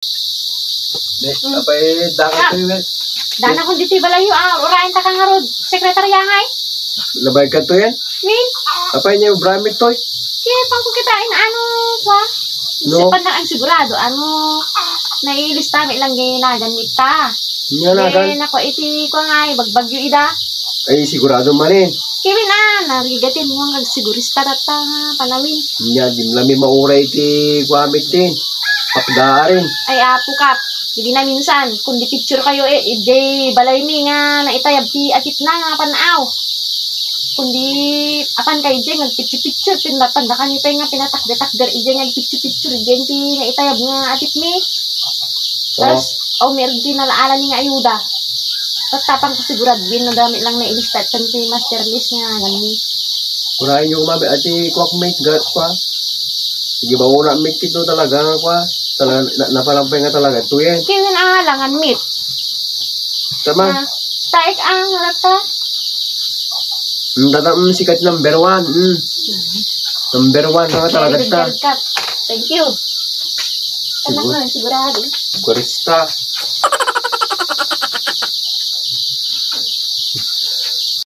Apay dakat ko yun. Dana kung dito balayo urain ta ka nga rod. Sekretarya nga Labay ka to yan. Min, Apay niya yung bramit to. kaya pang ko kitain kwa. No. Sipan lang ang sigurado, nailista mi lang ginagan ta. Nga na kan. Nako iti ko nga bagbagyo ida. Ay sigurado man eh. Kevin narigatin mo ang sigurista data panawin. Nga lami mauray ti kwamit din. Papdaarin. Ay apo kap. Hindi na minsan, kundi picture kayo jay balay mi nga naitayab ti atit na nga panaw. Kundi apan kay jay nagpicture pinatanda ka nito nga pinatakder jay nga picture jay ti naitayab nga atit mi. Tapos meron din nalaala ni nga ayuda. Tapos tapang ko sigurad din na dami lang na ilista at si master list nga ganun. Kurahin yung umabi at kwakmate kwa. Sige ba una mate ito talaga kwa. Talaga napalampay nga talaga ito yan. Kaya langan meet. Tama. Taik rata. Tatang sikat number 1. Number 1 nga talaga ta. Thank you. Anak na sigurado. Kurista.